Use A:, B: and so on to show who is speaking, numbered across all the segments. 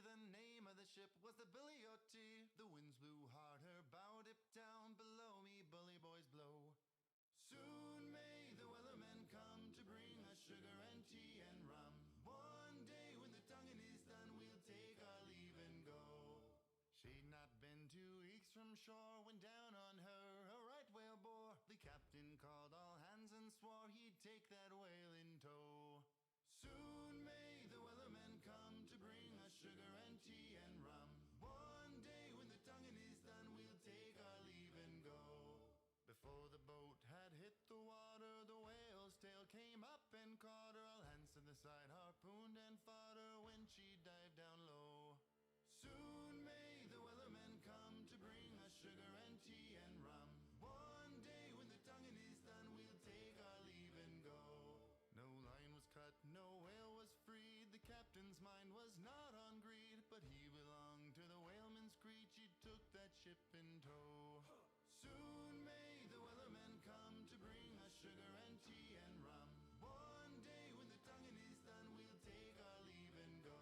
A: the name of the ship was the Billy O.T. The winds blew hard, her bow dipped down, below me bully boys blow. Soon may the wellerman come to bring us sugar and tea and rum. One day when the tonguing is done, we'll take our leave and go. She'd not been 2 weeks from shore when down on her a right whale bore. The captain called all hands and swore he'd take that whale in tow. Soon may the wellerman come to bring us sugar and tea and rum. One day when the tonguing is done, we'll take our leave and go. Before the boat had hit the water, the whale's tail came up and caught her. All hands to the side, harpooned and fought her when she dived down low. Soon may the wellerman come to bring us sugar and tea and rum. One day when the tonguing is done, we'll take our leave and go. No line was cut, no whale was freed. The captain's mind was not on greed, but he belonged to the whaleman's creed. She took that ship in tow. Soon may the wellerman come to bring us sugar and tea and rum. One day when the tonguing is done, we'll take our leave and go.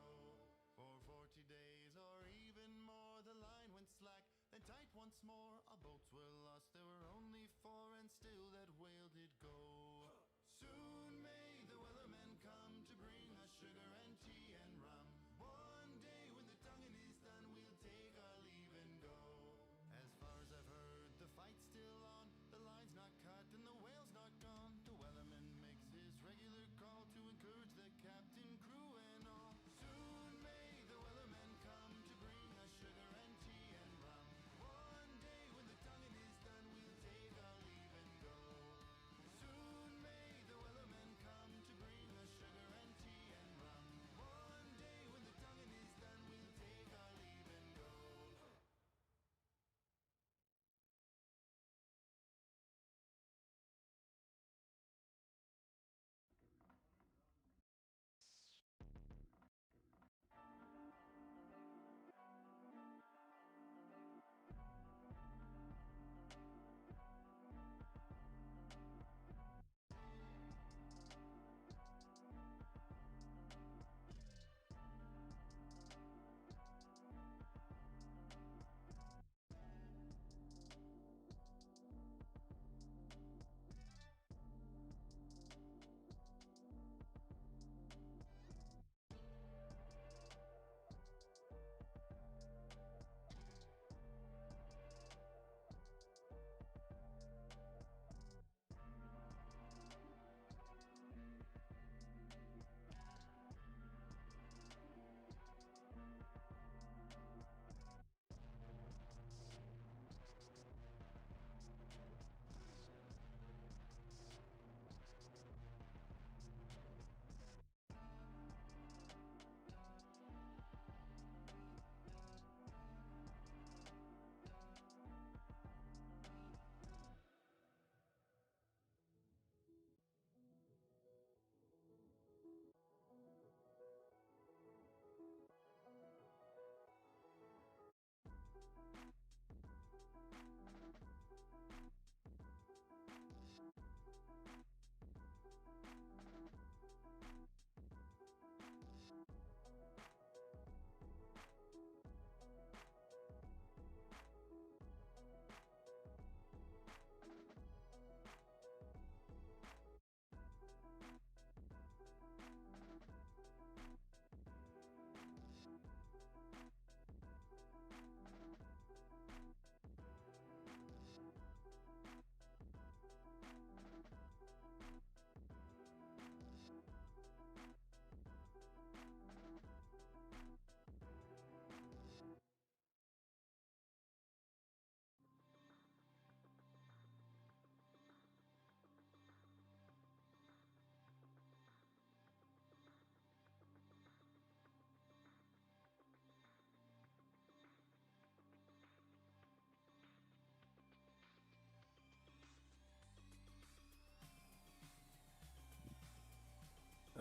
A: For 40 days or even more, the line went slack, then tight once more. Our boats were lost, there were only 4, and still that whale did go. Soon may the wellerman come to bring us sugar and tea and rum. One day when the tonguing is done, we'll take our leave and go. As far as I've heard, the fight's still on. The line's not cut and the whale's not gone. The wellerman makes his regular call to encourage the captain, crew and all. Soon may the wellerman come to bring us sugar and tea and rum. One day when the tonguing is done, we'll take our leave and go. Soon may the wellerman come to bring us sugar and tea and rum. One day when the tonguing is done, we'll take our leave and go.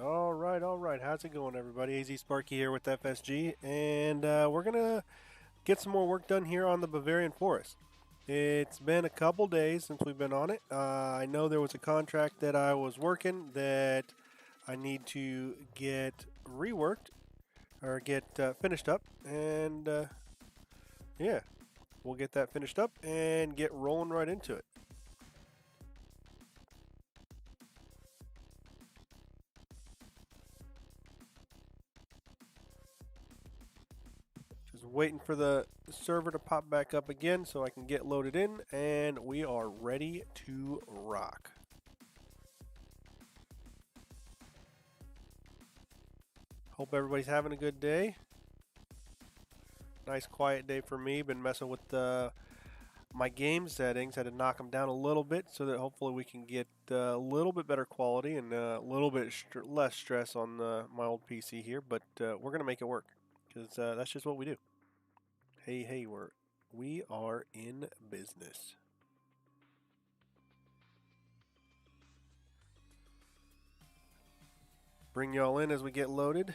B: All right, all right. How's it going, everybody? AZSparky here with FSG, and we're going to get some more work done here on the Bavarian Forest. It's been a couple days since we've been on it. I know there was a contract that I was working that I need to get reworked. or get finished up, and yeah, we'll get that finished up and get rolling right into it. Just waiting for the server to pop back up again so I can get loaded in, and we are ready to rock. Hope everybody's having a good day. Nice quiet day for me. Been messing with my game settings. Had to knock them down a little bit so that hopefully we can get a little bit better quality and a little bit less stress on my old PC here. But we're gonna make it work because that's just what we do. Hey, we are in business. Bring y'all in as we get loaded.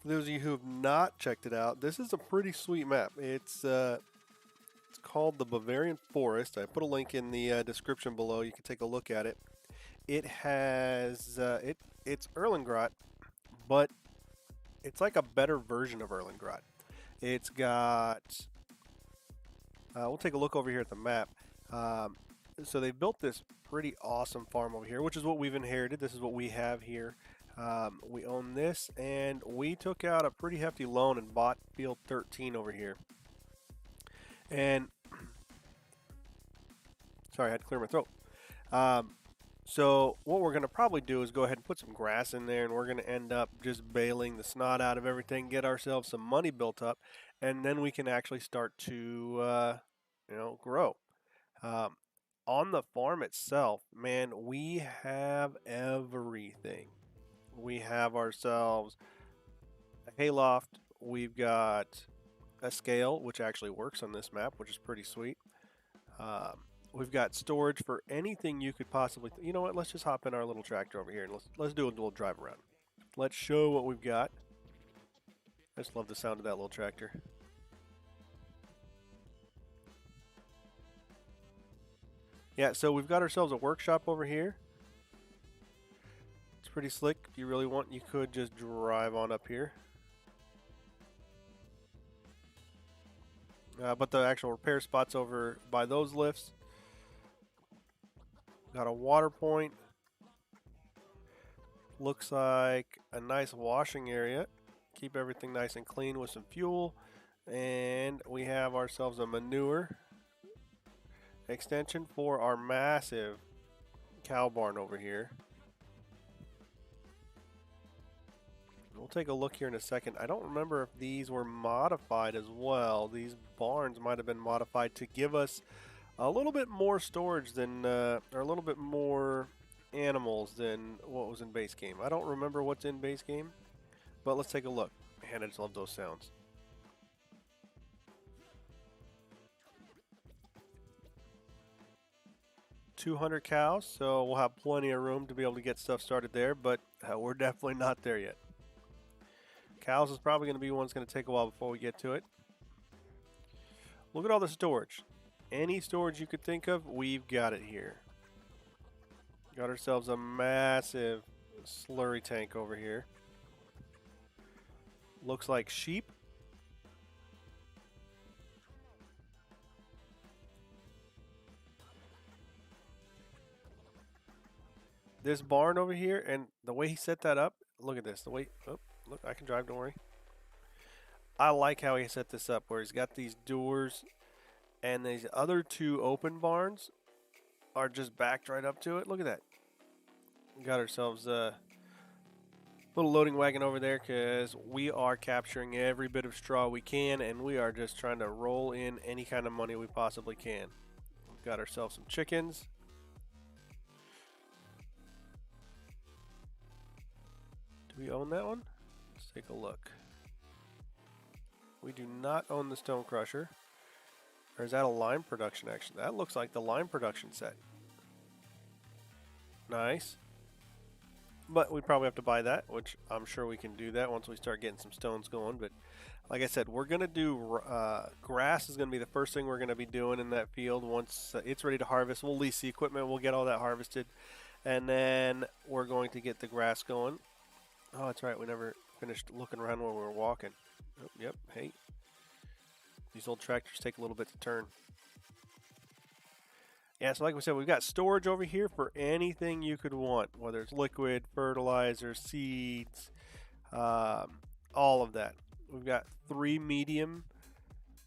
B: For those of you who have not checked it out, this is a pretty sweet map. It's called the Bavarian Forest. I put a link in the description below. You can take a look at it. It has it's Erlengrot, but it's like a better version of Erlengrot. It's got we'll take a look over here at the map. So they built this pretty awesome farm over here, which is what we've inherited. This is what we have here. We own this, and we took out a pretty hefty loan and bought field 13 over here. And sorry, I had to clear my throat. So what we're going to probably do is go ahead and put some grass in there, and we're going to end up just baling the snot out of everything, get ourselves some money built up, and then we can actually start to grow. On the farm itself, man, we have everything. We have ourselves a hayloft. We've got a scale, which actually works on this map, which is pretty sweet. We've got storage for anything you could possibly. You know what? Let's just hop in our little tractor over here and let's do a little drive around. Let's show what we've got. I just love the sound of that little tractor. Yeah, so we've got ourselves a workshop over here. It's pretty slick. If you really want, you could just drive on up here. But the actual repair spot's over by those lifts. Got a water point. Looks like a nice washing area. Keep everything nice and clean with some fuel. And we have ourselves a manure extension for our massive cow barn over here. We'll take a look here in a second. I don't remember if these were modified as well. These barns might have been modified to give us a little bit more storage than, or a little bit more animals than what was in base game. I don't remember what's in base game, but let's take a look. Man, I just love those sounds. $200 cows, so we'll have plenty of room to be able to get stuff started there, but we're definitely not there yet. Cows is probably going to be one that's going to take a while before we get to it. Look at all the storage. Any storage you could think of, we've got it here. Got ourselves a massive slurry tank over here. Looks like sheep. This barn over here, and the way he set that up, look at this. The way, oh, look, I can drive, don't worry. I like how he set this up, where he's got these doors, and these other two open barns are just backed right up to it. Look at that. We got ourselves a little loading wagon over there because we are capturing every bit of straw we can, and we are just trying to roll in any kind of money we possibly can. We've got ourselves some chickens. Do we own that one? Let's take a look. We do not own the stone crusher. Or is that a lime production action? That looks like the lime production set. Nice. But we probably have to buy that, which I'm sure we can do that once we start getting some stones going. But like I said, we're going to do grass is going to be the first thing we're going to be doing in that field. Once it's ready to harvest, we'll lease the equipment. We'll get all that harvested. And then we're going to get the grass going. Oh, that's right. We never finished looking around when we were walking. Oh, yep. Hey. These old tractors take a little bit to turn. Yeah, so like we said, we've got storage over here for anything you could want, whether it's liquid, fertilizer, seeds, all of that. We've got 3 medium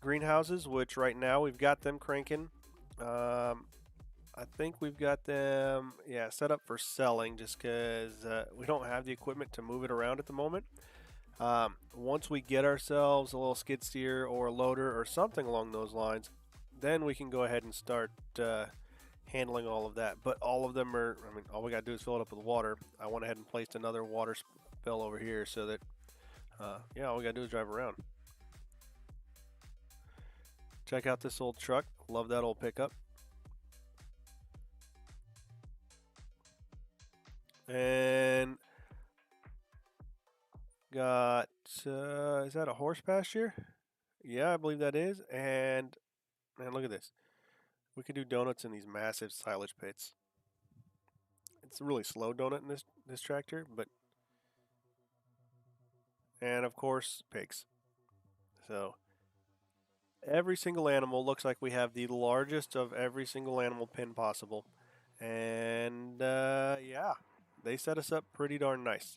B: greenhouses, which right now we've got them cranking. I think we've got them, set up for selling just because we don't have the equipment to move it around at the moment. Once we get ourselves a little skid steer or a loader or something along those lines, then we can go ahead and start handling all of that. But all of them are, I mean, all we got to do is fill it up with water. I went ahead and placed another water spill over here so that, all we got to do is drive around. Check out this old truck. Love that old pickup. And got, is that a horse pasture? Yeah, I believe that is. And, man, look at this. We could do donuts in these massive silage pits. It's a really slow donut in this tractor, but, and of course, pigs. So, every single animal looks like we have the largest of every single animal pen possible. And, they set us up pretty darn nice.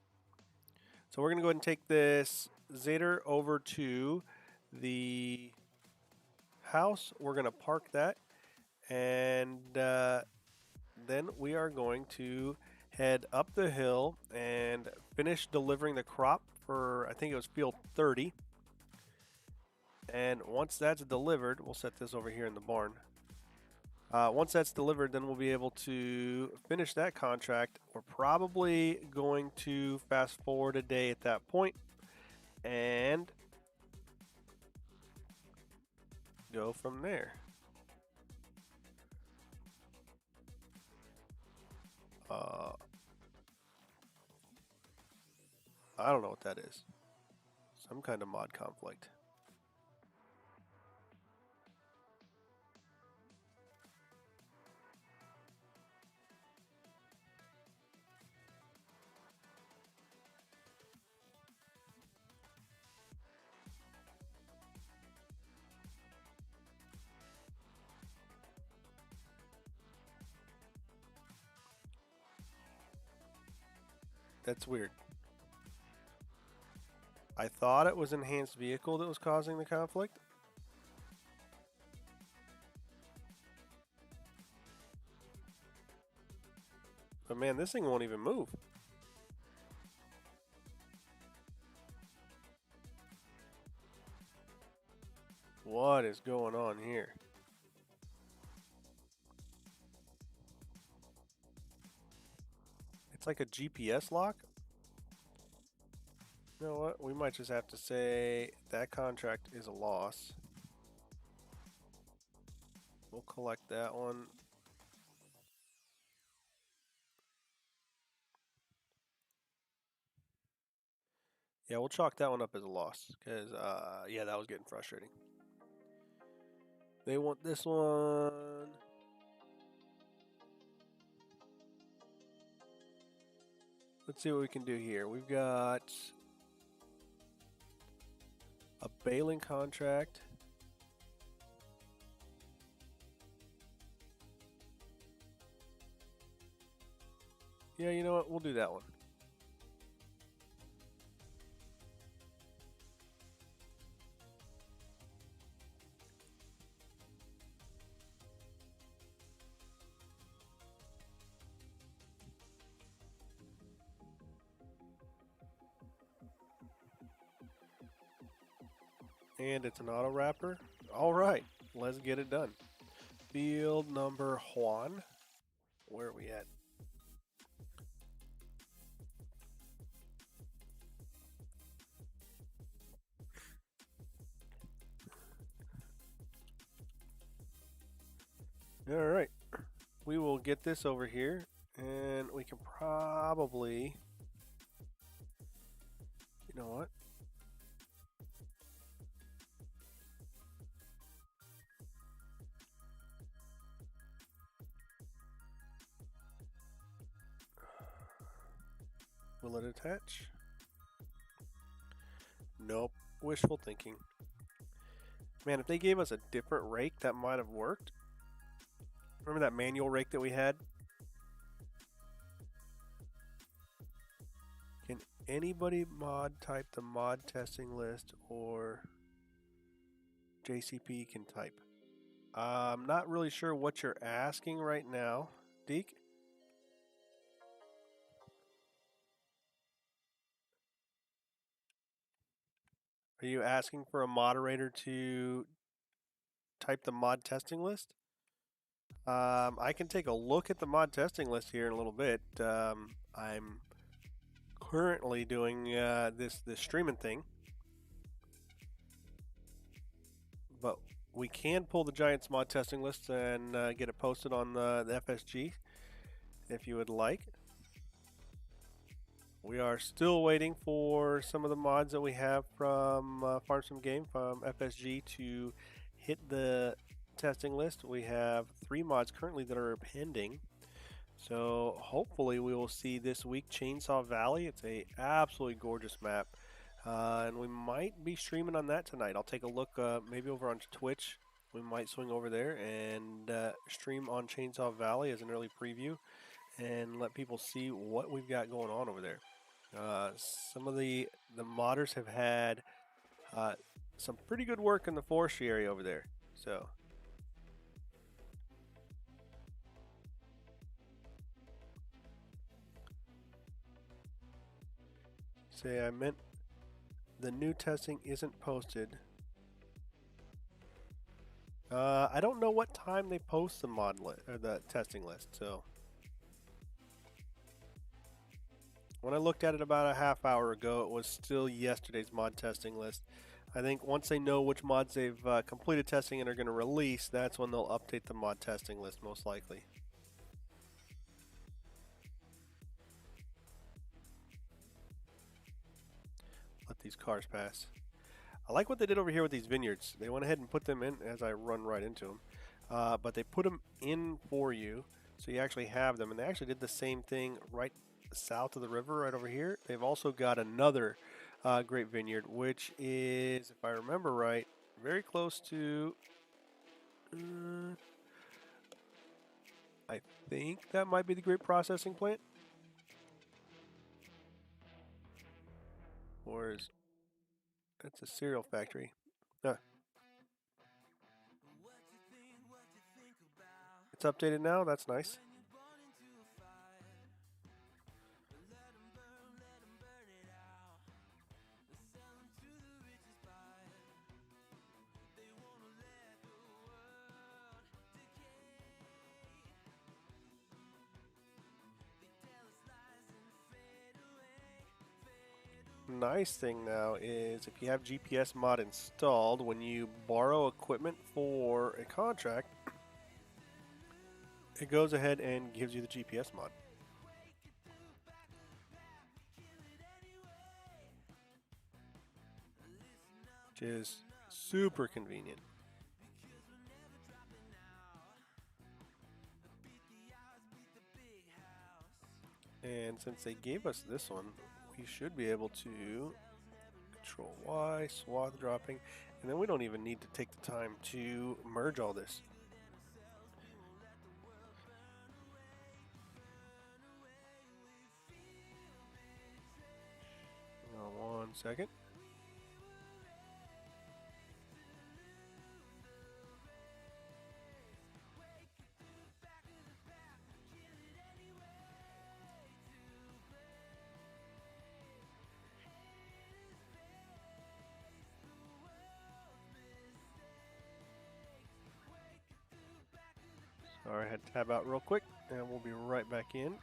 B: So we're going to go ahead and take this Gator over to the house. We're going to park that. And then we are going to head up the hill and finish delivering the crop for, I think it was field 30. And once that's delivered, we'll set this over here in the barn. Once that's delivered, then we'll be able to finish that contract. We're probably going to fast forward a day at that point and go from there. I don't know what that is. Some kind of mod conflict. That's weird. I thought it was enhanced vehicle that was causing the conflict. But man, this thing won't even move. What is going on here? It's like a GPS lock. You know what? We might just have to say that contract is a loss. We'll collect that one. Yeah, we'll chalk that one up as a loss because, that was getting frustrating. They want this one. Let's see what we can do here. We've got a baling contract. Yeah, you know what? We'll do that one. And it's an auto wrapper. All right, let's get it done. Field number 1. Where are we at? All right, we will get this over here, and we can probably, you know what? Will it attach? Nope. Wishful thinking. Man, if they gave us a different rake, that might have worked. Remember that manual rake that we had? Can anybody mod type the mod testing list, or JCP can type? I'm not really sure what you're asking right now, Deke. Are you asking for a moderator to type the mod testing list? I can take a look at the mod testing list here in a little bit. I'm currently doing this streaming thing, but we can pull the Giants mod testing list and get it posted on the FSG if you would like. We are still waiting for some of the mods that we have from FarmSimGame from FSG to hit the testing list. We have 3 mods currently that are pending. So hopefully we will see this week Chainsaw Valley. It's a absolutely gorgeous map. And we might be streaming on that tonight. I'll take a look maybe over on Twitch. We might swing over there and stream on Chainsaw Valley as an early preview and let people see what we've got going on over there. Some of the modders have had some pretty good work in the forestry area over there. So I meant the new testing isn't posted. I don't know what time they post the mod list or the testing list. So when I looked at it about a half hour ago, it was still yesterday's mod testing list. I think once they know which mods they've completed testing and are going to release, that's when they'll update the mod testing list most likely. Let these cars pass. I like what they did over here with these vineyards. They went ahead and put them in as I run right into them. But they put them in for you, so you actually have them. And they actually did the same thing right south of the river, right over here. They've also got another great vineyard, which is, if I remember right, very close to... I think that might be the grape processing plant. Or is... That's a cereal factory. It's updated now. That's nice. Nice thing now is if you have GPS mod installed, when you borrow equipment for a contract, it goes ahead and gives you the GPS mod. Which is super convenient. And since they gave us this one, we should be able to Control Y, swath dropping, and then we don't even need to take the time to merge all this. Hang on 1 second. Sorry, I had to tab out real quick, and we'll be right back in.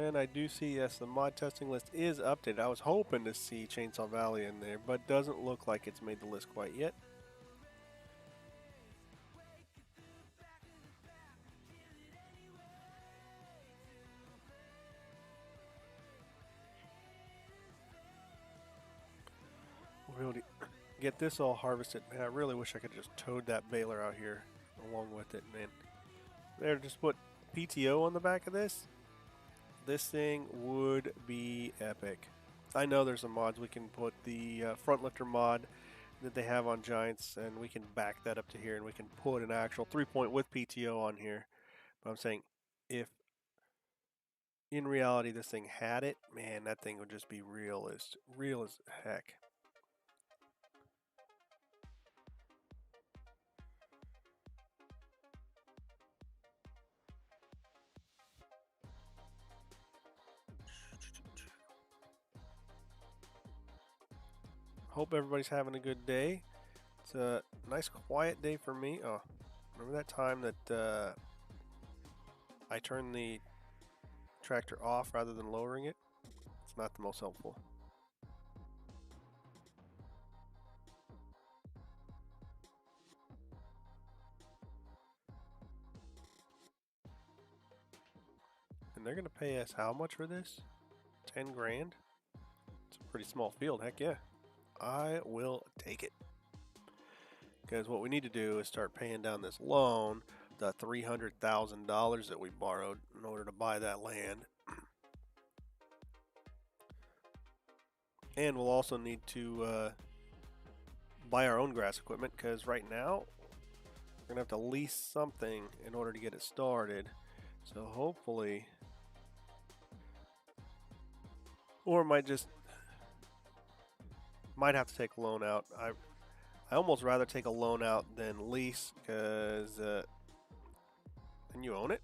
B: And I do see, yes, the mod testing list is updated. I was hoping to see Chainsaw Valley in there, but doesn't look like it's made the list quite yet. We'll be able to get this all harvested. Man, I really wish I could just towed that baler out here along with it, man. There, just put PTO on the back of this. This thing would be epic. I know there's some mods. We can put the front lifter mod that they have on Giants, and we can back that up to here, and we can put an actual 3-point with PTO on here. But I'm saying, if in reality this thing had it, man, that thing would just be real as heck. Hope everybody's having a good day. It's a nice quiet day for me. Oh, remember that time that I turned the tractor off rather than lowering it? It's not the most helpful. And they're gonna pay us how much for this? 10 grand? It's a pretty small field, heck yeah. I will take it. Because what we need to do is start paying down this loan, the $300,000 that we borrowed in order to buy that land. And we'll also need to buy our own grass equipment, because right now we're going to have to lease something in order to get it started. So hopefully, or might have to take a loan out. I almost rather take a loan out than lease, because then you own it,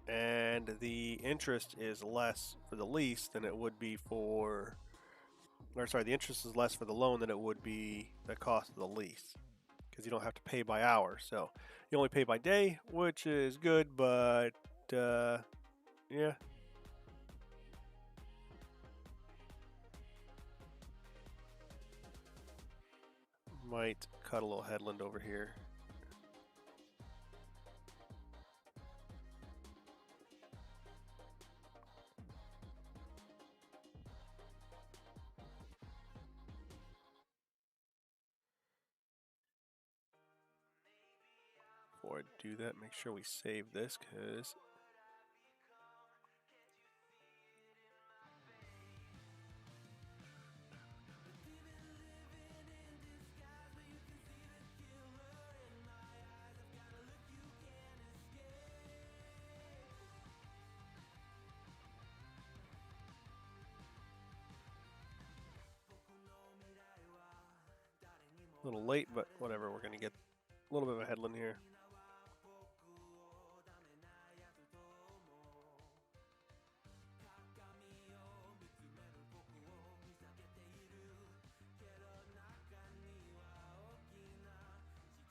B: and the interest is less for the lease than it would be for, or sorry, the interest is less for the loan than it would be the cost of the lease, because you don't have to pay by hour. So you only pay by day, which is good, but yeah. Might cut a little headland over here. Before I do that, make sure we save this, because a little late, but whatever. We're going to get a little bit of a headland here.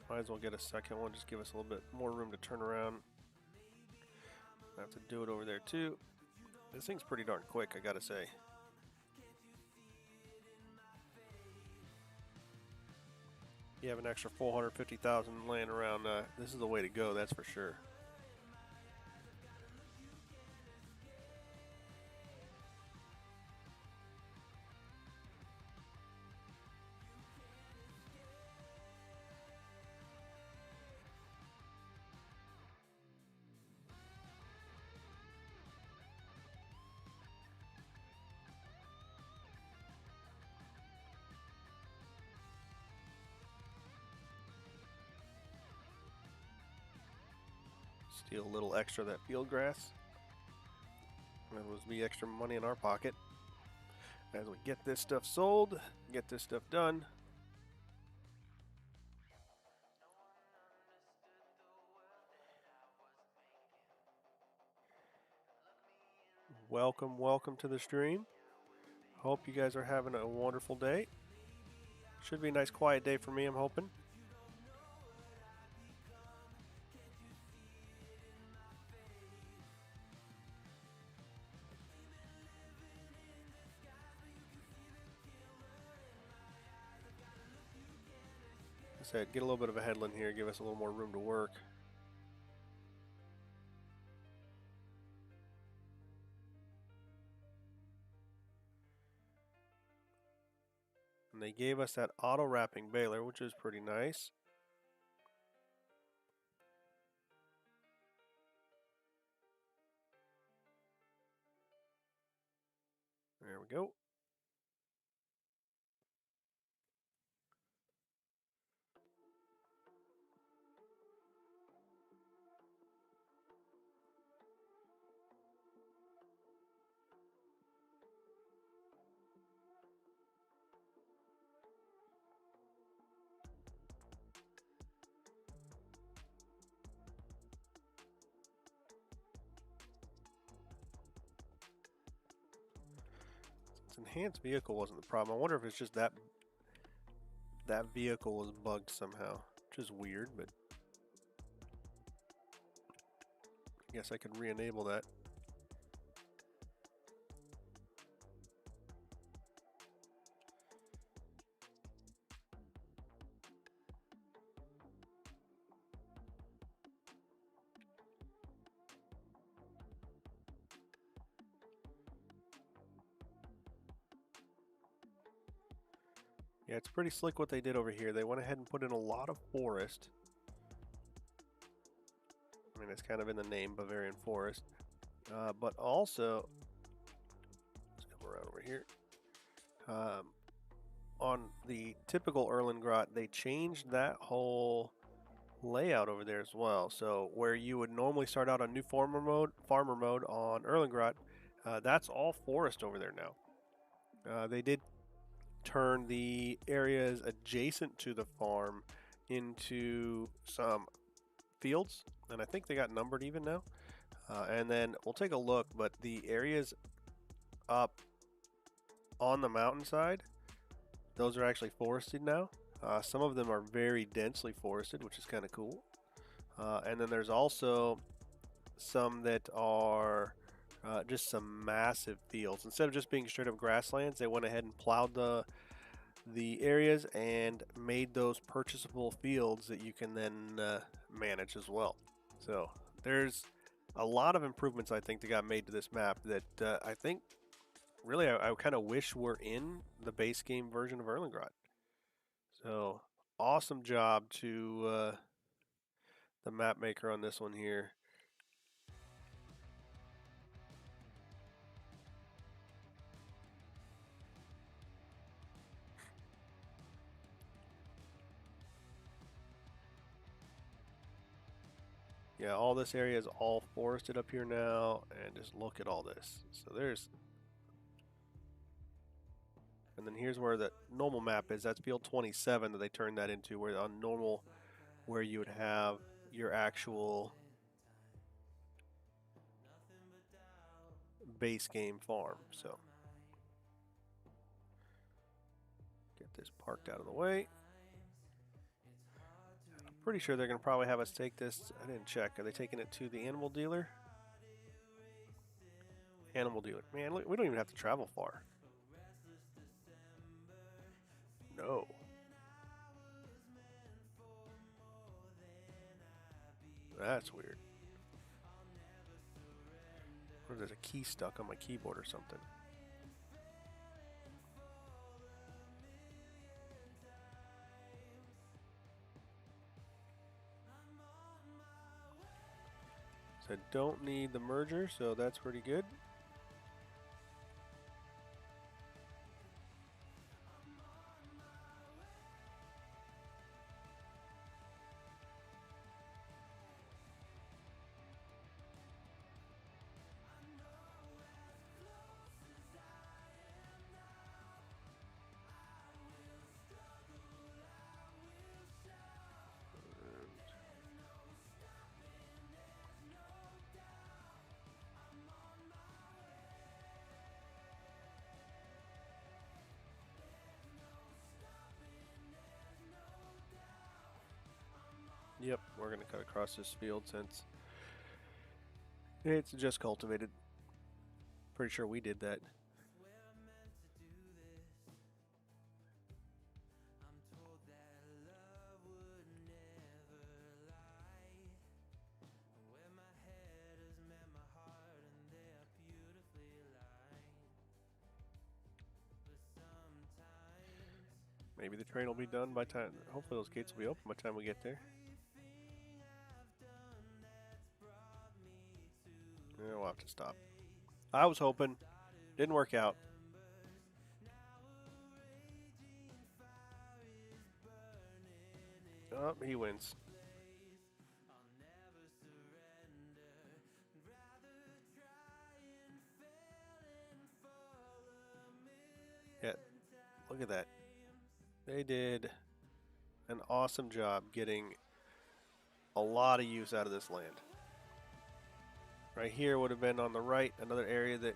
B: Might as well get a second one, just give us a little bit more room to turn around. I have to do it over there too. This thing's pretty darn quick, I gotta say. You have an extra 450,000 laying around. This is the way to go, that's for sure. Steal a little extra of that field grass. That was me extra money in our pocket. As we get this stuff sold, get this stuff done. Welcome, welcome to the stream. Hope you guys are having a wonderful day. Should be a nice quiet day for me, I'm hoping. I said, get a little bit of a headland here, give us a little more room to work. And they gave us that auto wrapping baler, which is pretty nice. There we go. Enhanced vehicle wasn't the problem. I wonder if it's just that vehicle was bugged somehow, which is weird, but I guess I could re-enable that. Yeah, it's pretty slick what they did over here. They went ahead and put in a lot of forest. I mean, it's kind of in the name, Bavarian Forest. But also, let's come around over here. On the typical Erlengrot, they changed that whole layout over there as well. So where you would normally start out on new farmer mode on Erlengrot, that's all forest over there now. They did turn the areas adjacent to the farm into some fields, and I think they got numbered even now. And then we'll take a look, but the areas up on the mountainside, those are actually forested now. Some of them are very densely forested, which is kind of cool. And then there's also some that are just some massive fields. Instead of just being straight up grasslands, they went ahead and plowed the areas and made those purchasable fields that you can then manage as well. So there's a lot of improvements, I think, that got made to this map that I think really I kind of wish were in the base game version of Erlengrot. So awesome job to the map maker on this one here. Yeah, all this area is all forested up here now, and just look at all this. So there's, and then here's where the normal map is. That's field 27 that they turned that into, where on normal, where you would have your actual base game farm. So get this parked out of the way. Pretty sure they're going to probably have us take this. I didn't check. Are they taking it to the animal dealer? Animal dealer. Man, look, we don't even have to travel far. No. That's weird. Or there's a key stuck on my keyboard or something. So I don't need the merger, so that's pretty good. Yep, we're going to cut across this field since it's just cultivated. Pretty sure we did that. Maybe the train will be done by time. Hopefully those gates will be open by the time we get there. Yeah, we'll have to stop. I was hoping. Didn't work out. Oh, he wins. Yeah, look at that. They did an awesome job getting a lot of use out of this land. Right here would have been on the right, another area that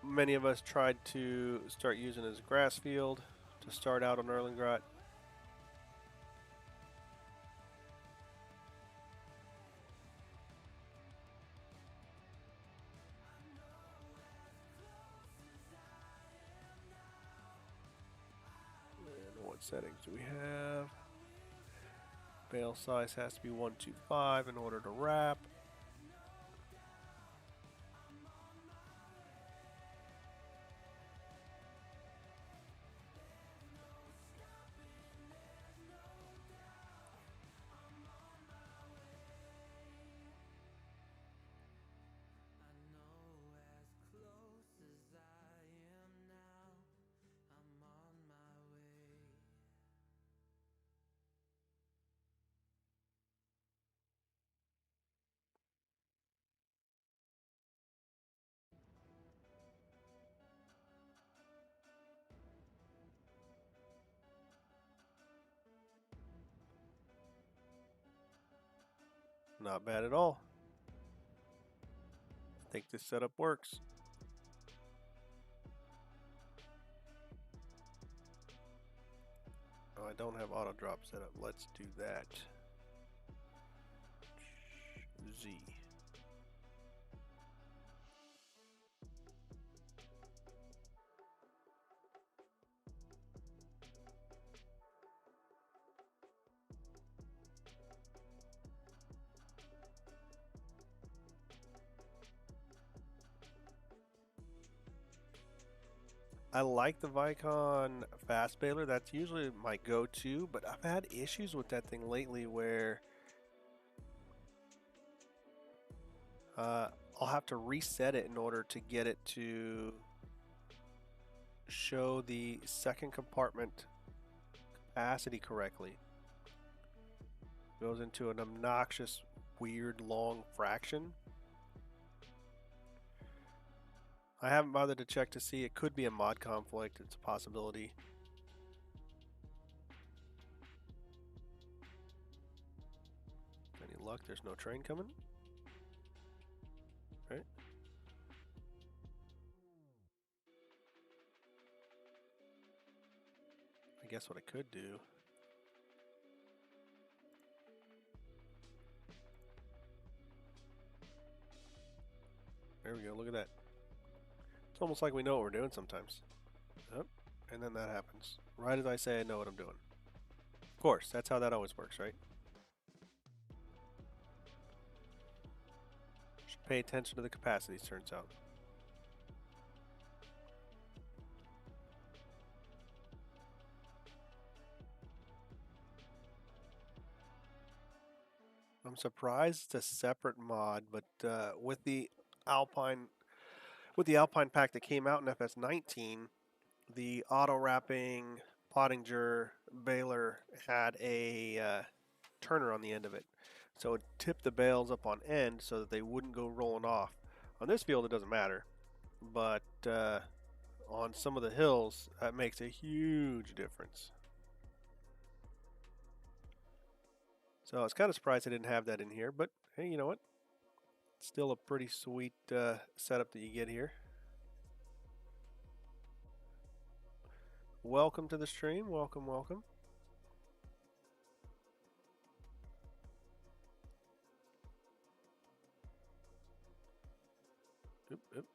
B: many of us tried to start using as a grass field to start out on Erlengrot. And what settings do we have? Bale size has to be 125 in order to wrap. Not bad at all. I think this setup works. Oh, I don't have auto drop set up. Let's do that. Z. I like the Vicon fast baler. That's usually my go-to, but I've had issues with that thing lately where I'll have to reset it in order to get it to show the second compartment capacity correctly. It goes into an obnoxious, weird, long fraction. I haven't bothered to check to see. It could be a mod conflict. It's a possibility. Any luck? There's no train coming. Right. I guess what I could do. There we go. Look at that. It's almost like we know what we're doing sometimes. Yep. And then that happens. Right as I say I know what I'm doing. Of course, that's how that always works, right? Should pay attention to the capacities, turns out. I'm surprised it's a separate mod, but with the Alpine pack that came out in FS19, the auto wrapping Pottinger baler had a turner on the end of it, so it tipped the bales up on end so that they wouldn't go rolling off. On this field, it doesn't matter, but on some of the hills, that makes a huge difference. So I was kind of surprised I didn't have that in here, but hey, you know what? It's still a pretty sweet setup that you get here. Welcome to the stream. Welcome, welcome. Oop, oop.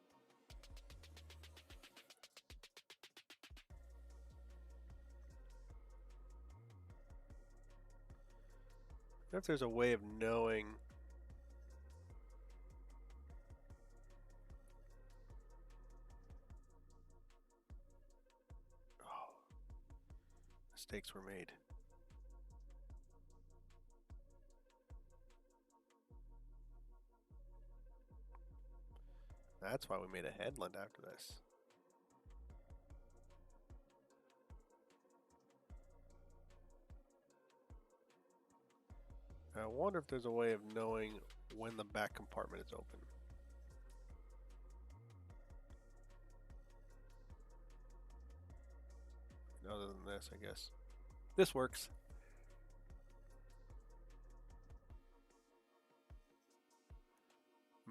B: I wonder if there's a way of knowing. mistakes were made. That's why we made a headland after this. I wonder if there's a way of knowing when the back compartment is open. Other than this, I guess. This works.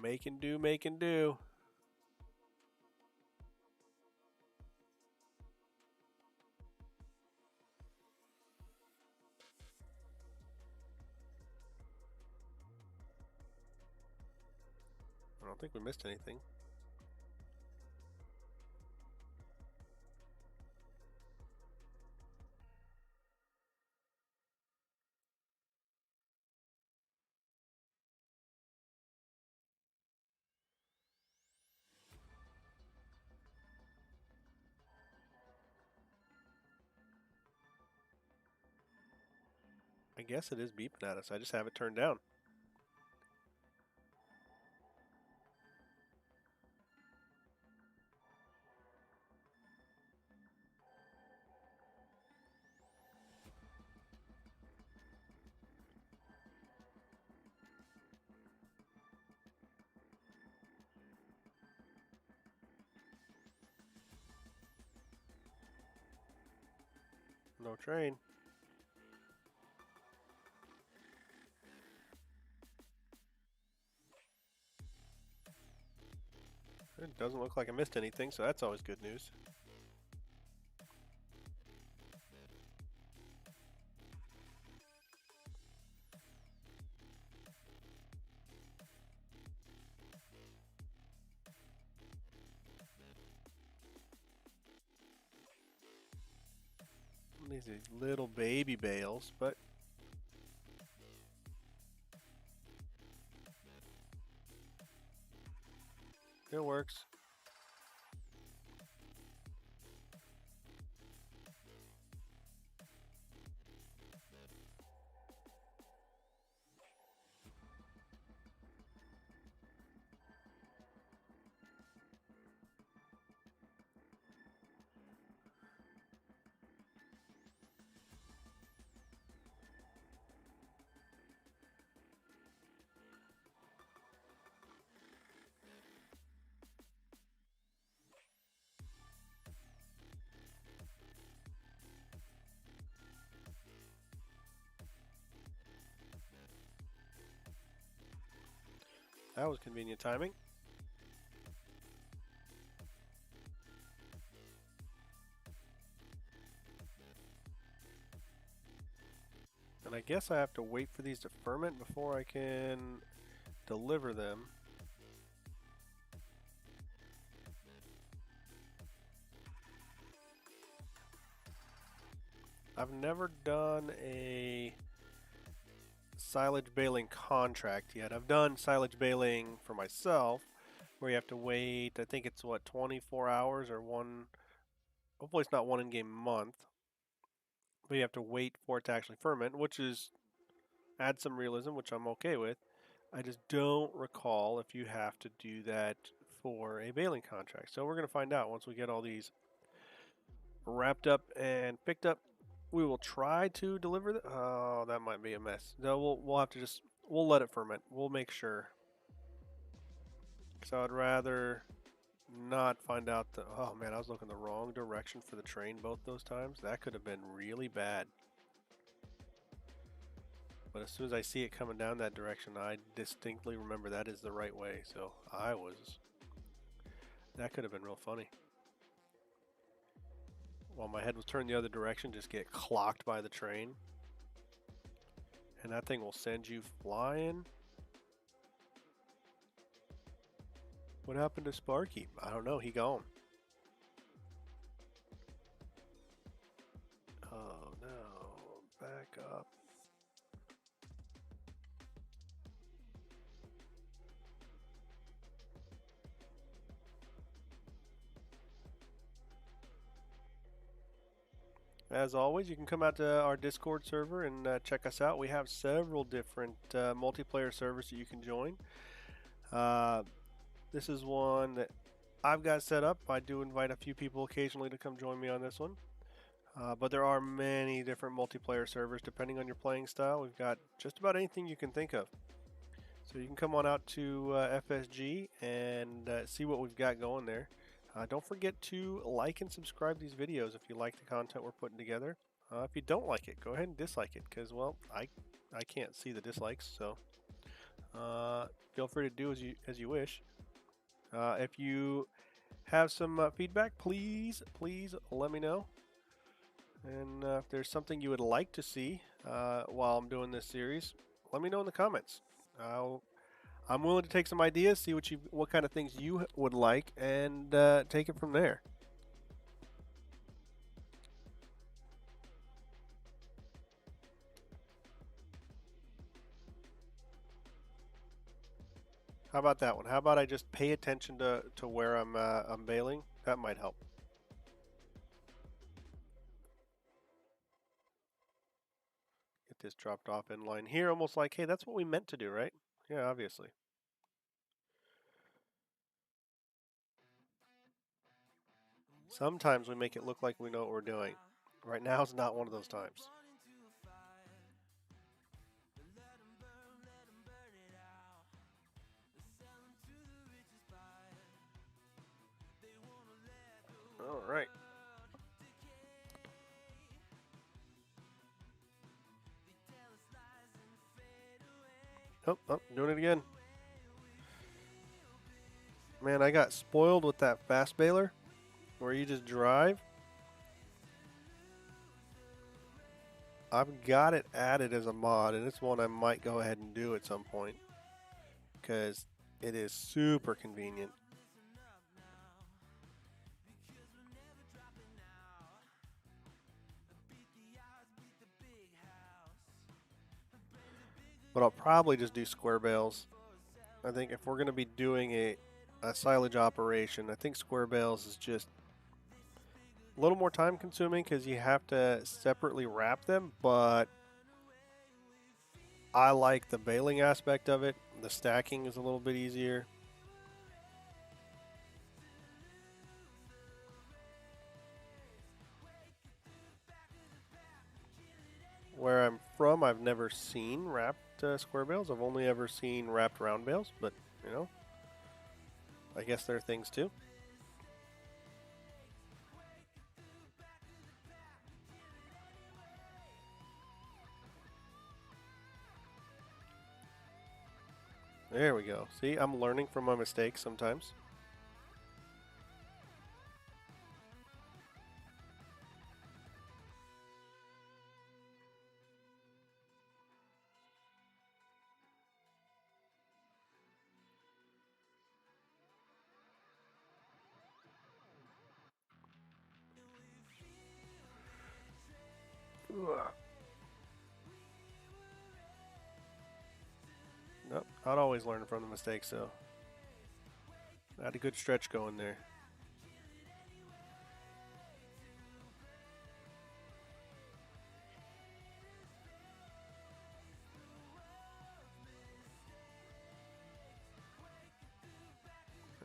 B: Make and do, make and do. I don't think we missed anything. I guess it is beeping at us. I just have it turned down. No train. It doesn't look like I missed anything, so that's always good news. These are little baby bales, but it works. That was convenient timing. And I guess I have to wait for these to ferment before I can deliver them. I've never done a silage baling contract yet. I've done silage baling for myself where you have to wait, I think it's what, 24 hours or one, hopefully it's not one in-game month, but you have to wait for it to actually ferment, which is, add some realism, which I'm okay with. I just don't recall if you have to do that for a baling contract. So we're going to find out once we get all these wrapped up and picked up. We will try to deliver the, oh, that might be a mess. No, we'll have to just, we'll let it ferment. We'll make sure. So I'd rather not find out the, oh man, I was looking the wrong direction for the train both those times. That could have been really bad. But as soon as I see it coming down that direction, I distinctly remember that is the right way. So that could have been real funny. While my head was turned the other direction, just get clocked by the train. And that thing will send you flying. What happened to Sparky? I don't know, he gone. Oh no, back up. as always, you can come out to our Discord server and check us out. We have several different multiplayer servers that you can join. This is one that I've got set up. I do invite a few people occasionally to come join me on this one. But there are many different multiplayer servers depending on your playing style. We've got just about anything you can think of. So you can come on out to FSG and see what we've got going there. Don't forget to like and subscribe these videos if you like the content we're putting together. If you don't like it, go ahead and dislike it because, well, I can't see the dislikes, so feel free to do as you wish. If you have some feedback, please let me know. And if there's something you would like to see while I'm doing this series, let me know in the comments. I'm willing to take some ideas, see what kind of things you would like, and take it from there. How about that one? How about I just pay attention to where I'm baling? That might help. Get this dropped off in line here, almost like, hey, that's what we meant to do, right? Yeah, obviously. Sometimes we make it look like we know what we're doing. Right now is not one of those times. All right. Oh, doing it again. Man, I got spoiled with that fast baler where you just drive. I've got it added as a mod, and it's one I might go ahead and do at some point because it is super convenient. But I'll probably just do square bales. I think if we're going to be doing a silage operation, I think square bales is just a little more time consuming because you have to separately wrap them, but I like the baling aspect of it. The stacking is a little bit easier. Where I'm from, I've never seen wrapped square bales. I've only ever seen wrapped round bales, but, you know, I guess there are things too. There we go. See, I'm learning from my mistakes sometimes. Nope, not always learning from the mistakes, though. I had a good stretch going there.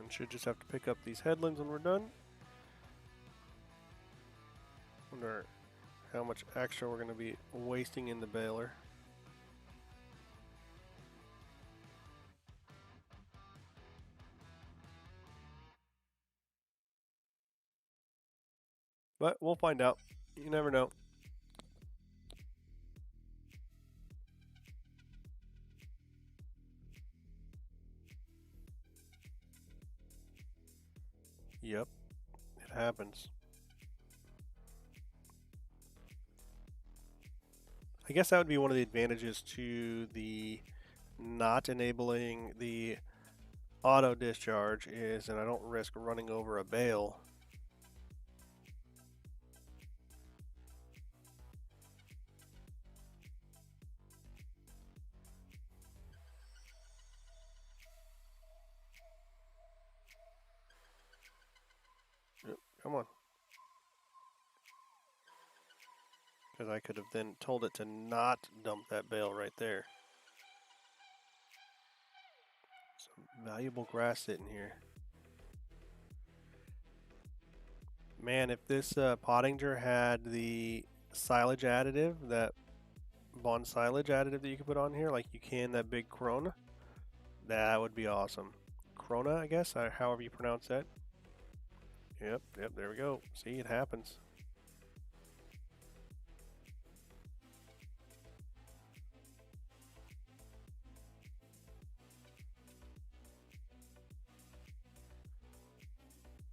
B: And should just have to pick up these headlands when we're done. Wonder how much extra we're going to be wasting in the baler. But we'll find out. You never know. Yep, it happens. I guess that would be one of the advantages to the not enabling the auto discharge is that I don't risk running over a bale. Yep, come on. because I could have then told it to not dump that bale right there. Some valuable grass sitting here. Man, if this Pottinger had the silage additive, that Bond silage additive that you can put on here, like you can that big Corona, that would be awesome. Corona, I guess, however you pronounce that. Yep, there we go. See, it happens.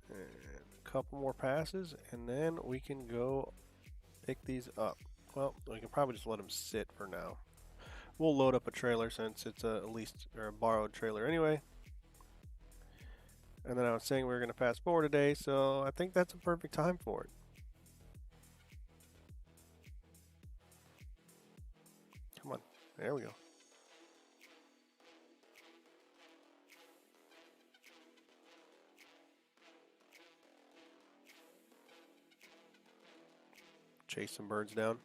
B: And a couple more passes, and then we can go pick these up. Well, we can probably just let them sit for now. We'll load up a trailer since it's a leased or a borrowed trailer anyway. And then I was saying we were going to fast forward today, so I think that's a perfect time for it. Come on, there we go. Chase some birds down.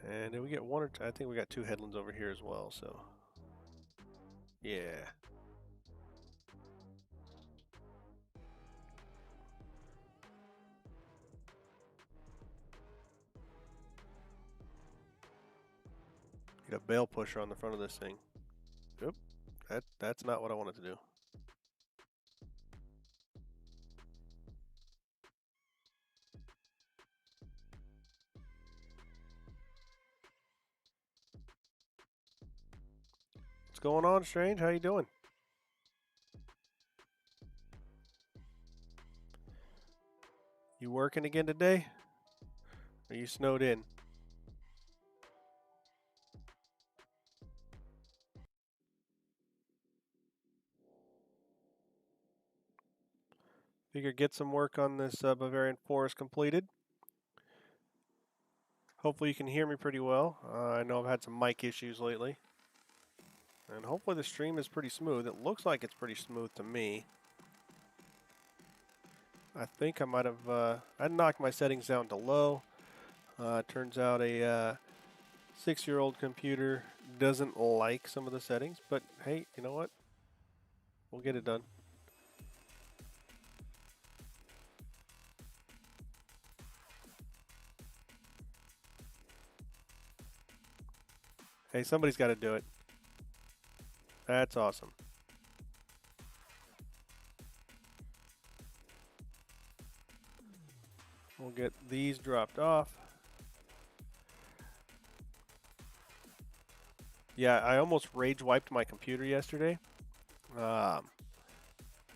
B: And did we get one or two? I think we got two headlands over here as well, so yeah. Get a bale pusher on the front of this thing. Oop, that's not what I wanted to do. What's going on, Strange? How you doing? You working again today? Are you snowed in? Figure get some work on this Bavarian Forest completed. Hopefully you can hear me pretty well. I know I've had some mic issues lately. And hopefully the stream is pretty smooth. It looks like it's pretty smooth to me. I think I might have, I knocked my settings down to low. Turns out a 6-year-old computer doesn't like some of the settings, but hey, you know what? We'll get it done. Hey, somebody's got to do it. That's awesome. We'll get these dropped off. Yeah, I almost rage wiped my computer yesterday. I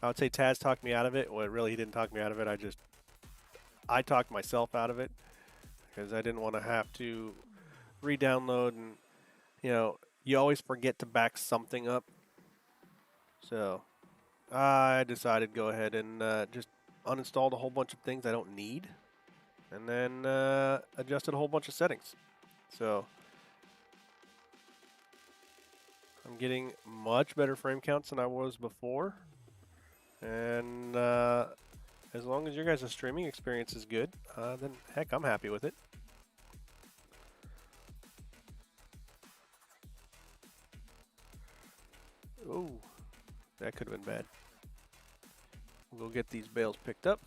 B: would say Taz talked me out of it. Well, really, he didn't talk me out of it. I talked myself out of it because I didn't want to have to re-download, and you know, you always forget to back something up. So I decided to go ahead and just uninstalled a whole bunch of things I don't need, and then adjusted a whole bunch of settings. So I'm getting much better frame counts than I was before, and as long as your guys' streaming experience is good, then heck, I'm happy with it. Oh, that could have been bad. We'll go get these bales picked up.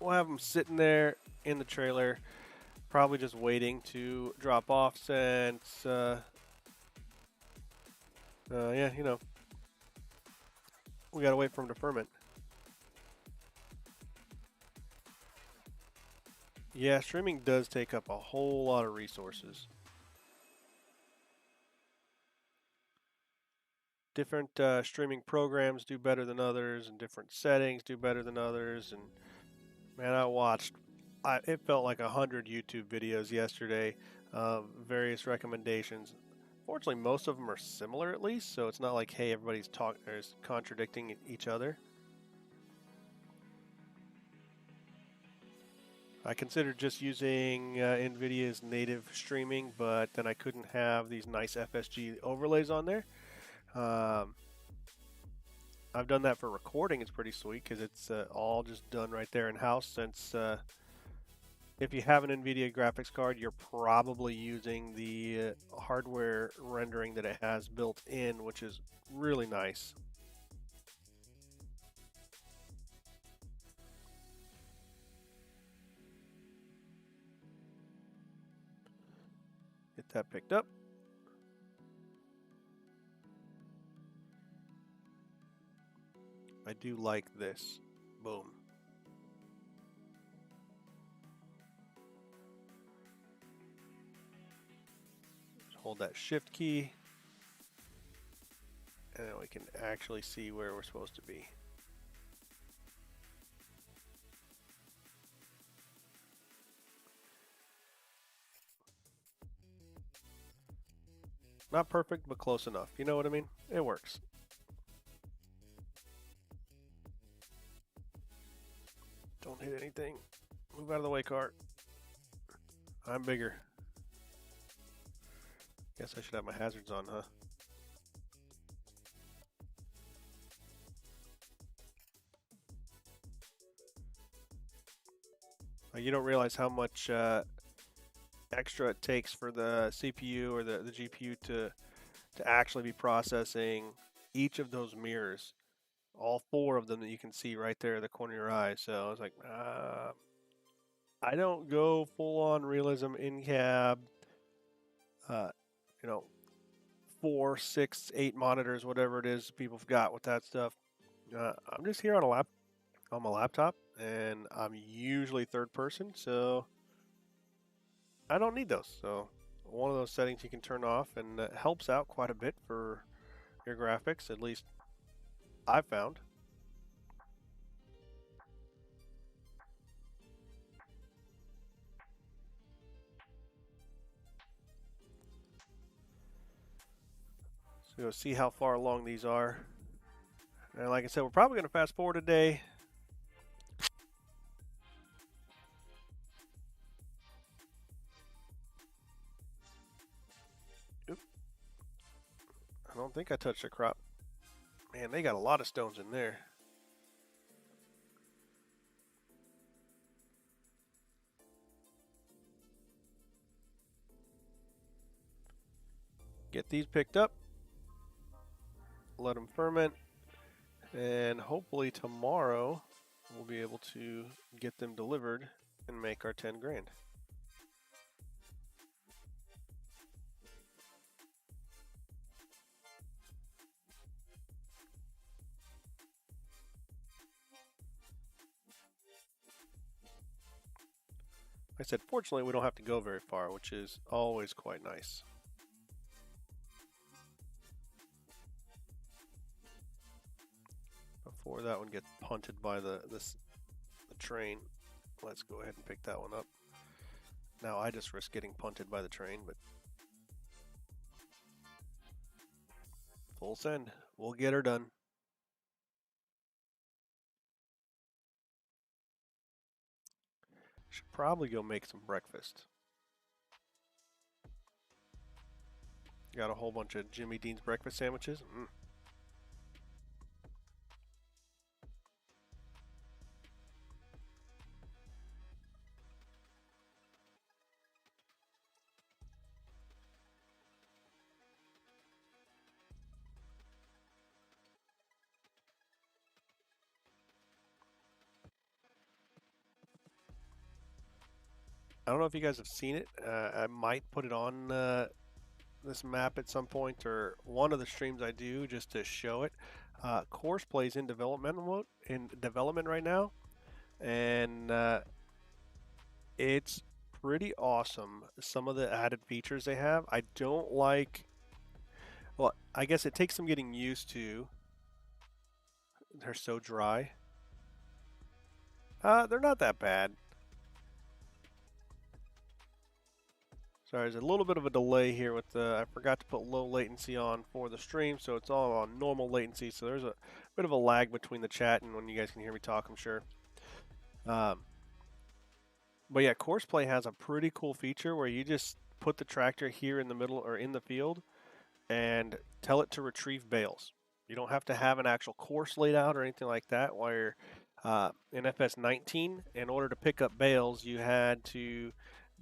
B: We'll have them sitting there in the trailer, probably just waiting to drop off since, yeah, you know, we gotta wait for them to ferment. Yeah, streaming does take up a whole lot of resources. Different streaming programs do better than others, and different settings do better than others. And man, it felt like 100 YouTube videos yesterday, various recommendations. Fortunately, most of them are similar, at least, so it's not like, hey, everybody's contradicting each other. I considered just using NVIDIA's native streaming, but then I couldn't have these nice FSG overlays on there. I've done that for recording. It's pretty sweet because it's all just done right there in house. Since if you have an NVIDIA graphics card, you're probably using the hardware rendering that it has built in, which is really nice. Get that picked up. I do like this. Boom. Just hold that shift key. And then we can actually see where we're supposed to be. Not perfect, but close enough. You know what I mean? It works. Don't hit anything. Move out of the way, cart. I'm bigger. Guess I should have my hazards on, huh? You don't realize how much extra it takes for the CPU or the GPU to actually be processing each of those mirrors. All 4 of them that you can see right there in the corner of your eye. So I was like, I don't go full on realism in cab. You know, 4, 6, 8 monitors, whatever it is people have got with that stuff. I'm just here on my laptop, and I'm usually third person, so I don't need those. So one of those settings you can turn off, and it helps out quite a bit for your graphics, at least I've found. So you'll see how far along these are. And like I said, we're probably going to fast forward today. Oop. I don't think I touched the crop. Man, they got a lot of stones in there. Get these picked up. Let them ferment. And hopefully tomorrow we'll be able to get them delivered and make our 10 grand. Like I said, fortunately we don't have to go very far, which is always quite nice. Before that one gets punted by the train, let's go ahead and pick that one up. Now I just risk getting punted by the train, but full send. We'll get her done. Should probably go make some breakfast. Got a whole bunch of Jimmy Dean's breakfast sandwiches. I don't know if you guys have seen it. I might put it on this map at some point, or one of the streams I do, just to show it. Courseplay is in development right now, and it's pretty awesome. Some of the added features they have. I don't like. Well, I guess it takes some getting used to. They're so dry. They're not that bad. Sorry, there's a little bit of a delay here with the, I forgot to put low latency on for the stream, so it's all on normal latency, so there's a bit of a lag between the chat and when you guys can hear me talk, I'm sure. But yeah, Courseplay has a pretty cool feature where you just put the tractor here in the middle or in the field, and tell it to retrieve bales. You don't have to have an actual course laid out or anything like that. While you're in FS19, in order to pick up bales, you had to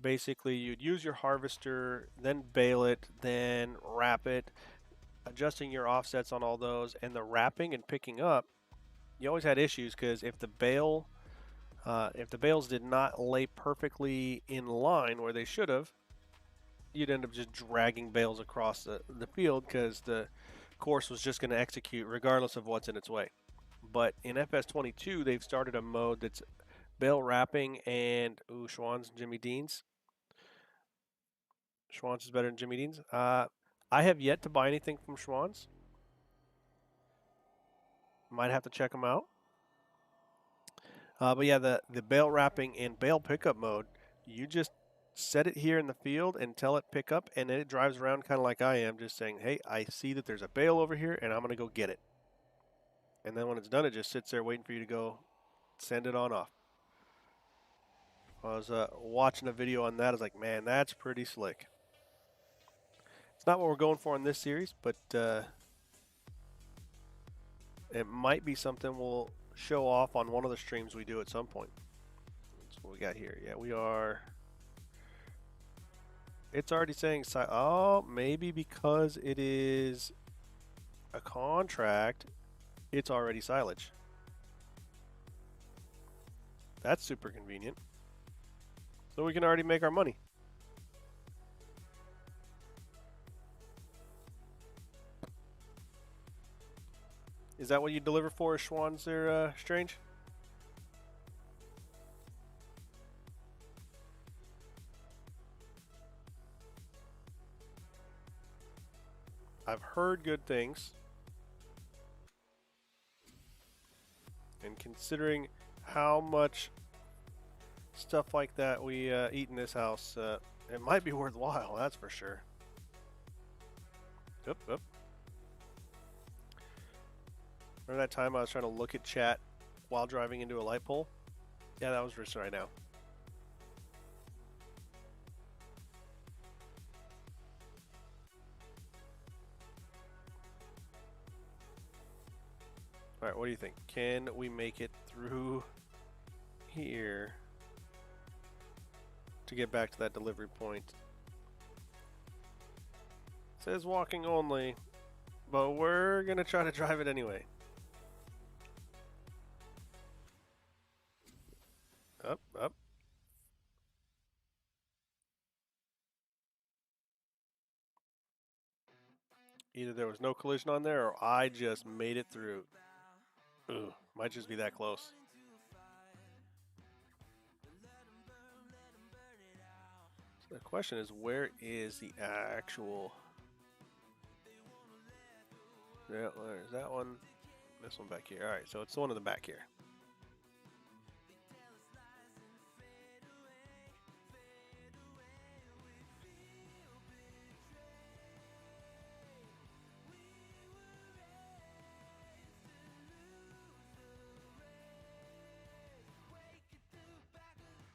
B: basically, you'd use your harvester, then bale it, then wrap it, adjusting your offsets on all those, and the wrapping and picking up. You always had issues because if the bales did not lay perfectly in line where they should have, you'd end up just dragging bales across the field because the course was just going to execute regardless of what's in its way. But in FS22, they've started a mode that's bale wrapping and Schwann's and Jimmy Dean's. Schwann's is better than Jimmy Dean's. I have yet to buy anything from Schwann's. Might have to check them out. But yeah, the bale wrapping and bale pickup mode, you just set it here in the field and tell it pick up, and then it drives around kind of like I am, just saying, hey, I see that there's a bale over here, and I'm going to go get it. And then when it's done, it just sits there waiting for you to go send it on off. I was watching a video on that. I was like, man, that's pretty slick. It's not what we're going for in this series, but it might be something we'll show off on one of the streams we do at some point. That's what we got here. Yeah, we are. It's already saying, oh, maybe because it is a contract, it's already silage. That's super convenient. So we can already make our money. Is that what you deliver for, Schwann's there, Strange? I've heard good things. And considering how much stuff like that we eat in this house, it might be worthwhile, that's for sure. Oop, oop. Remember that time I was trying to look at chat while driving into a light pole? Yeah, that was just right now. Alright, what do you think? Can we make it through here to get back to that delivery point? It says walking only, but we're going to try to drive it anyway. Up, up. Either there was no collision on there or I just made it through. Ooh, might just be that close. So the question is, where is the actual... Yeah, there's that one. This one back here. Alright, so it's the one in the back here.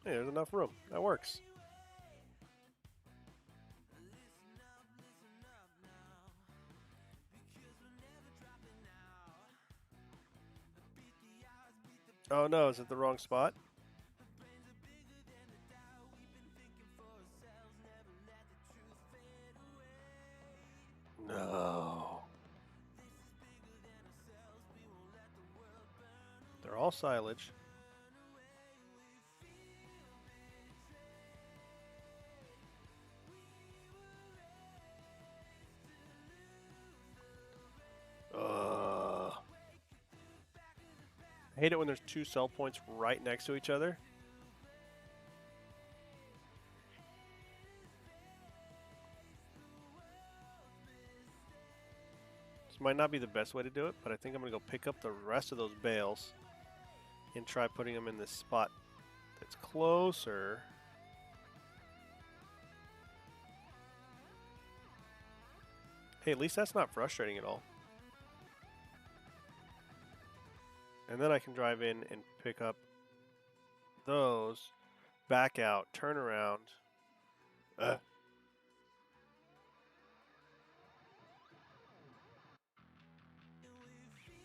B: Hey, there's enough room. That works. Oh no, is it the wrong spot? No. They're all silage. I hate it when there's two sell points right next to each other. This might not be the best way to do it, but I think I'm going to go pick up the rest of those bales and try putting them in this spot that's closer. Hey, at least that's not frustrating at all. And then I can drive in and pick up those, back out, turn around.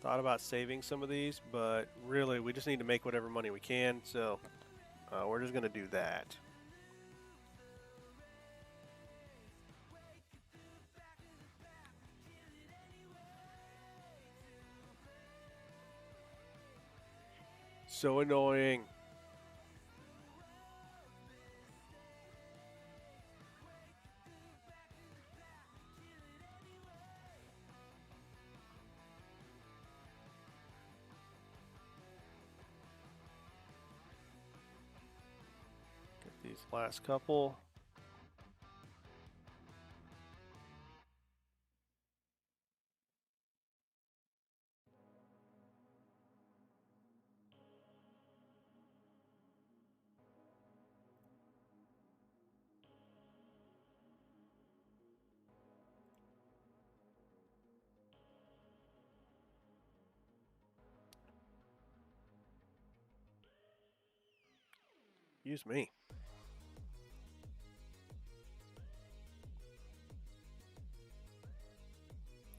B: Thought about saving some of these, but really we just need to make whatever money we can, so we're just going to do that. So annoying. Get these last couple. Use me.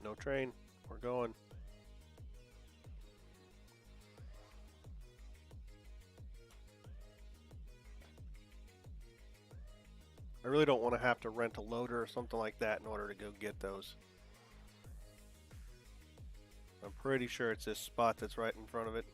B: No train. We're going. I really don't want to have to rent a loader or something like that in order to go get those. I'm pretty sure it's this spot that's right in front of it.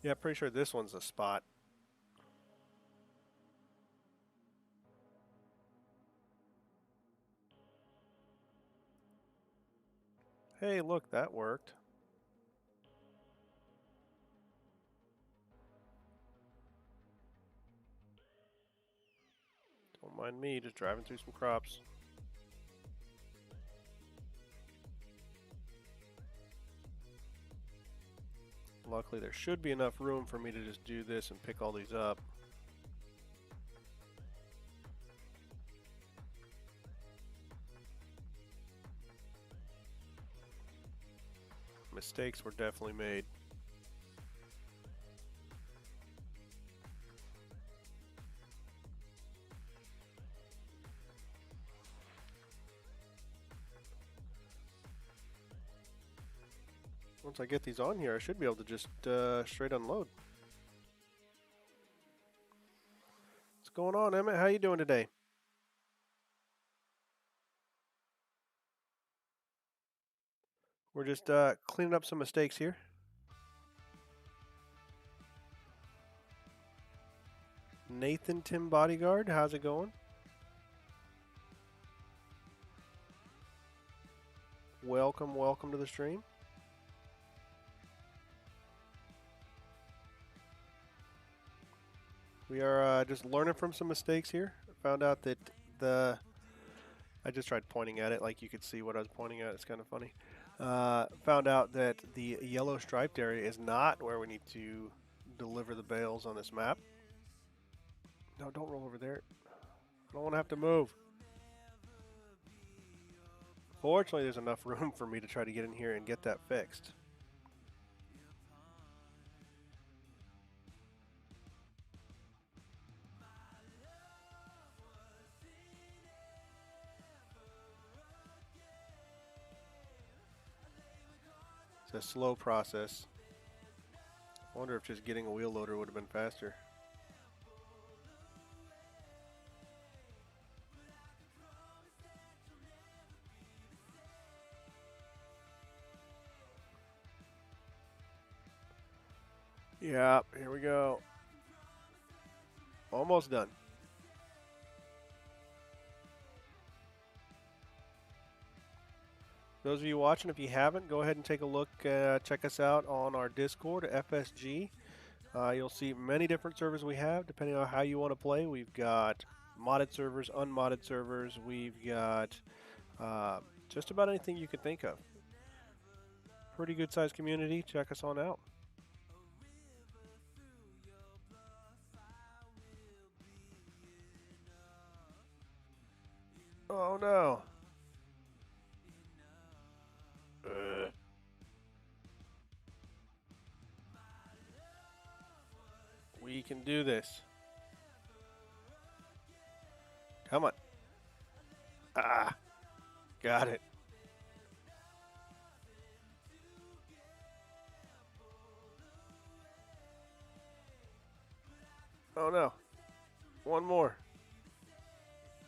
B: Yeah, pretty sure this one's a spot. Hey, look, that worked. Don't mind me, just driving through some crops. Luckily, there should be enough room for me to just do this and pick all these up. Mistakes were definitely made. Once I get these on here, I should be able to just straight unload. What's going on, Emmett? How you doing today? We're just cleaning up some mistakes here. Nathan Tim Bodyguard, how's it going? Welcome, welcome to the stream. We are just learning from some mistakes here. Found out that I just tried pointing at it like you could see what I was pointing at. It's kind of funny. Found out that the yellow striped area is not where we need to deliver the bales on this map. No, don't roll over there. I don't want to have to move. Fortunately, there's enough room for me to try to get in here and get that fixed. It's a slow process. I wonder if just getting a wheel loader would have been faster. Yeah, here we go. Almost done. Those of you watching, if you haven't, go ahead and take a look. Check us out on our Discord, FSG. You'll see many different servers we have, depending on how you want to play. We've got modded servers, unmodded servers. We've got just about anything you could think of. Pretty good sized community. Check us on out. Oh no. We can do this. Come on. Ah. Got it. Oh no. One more.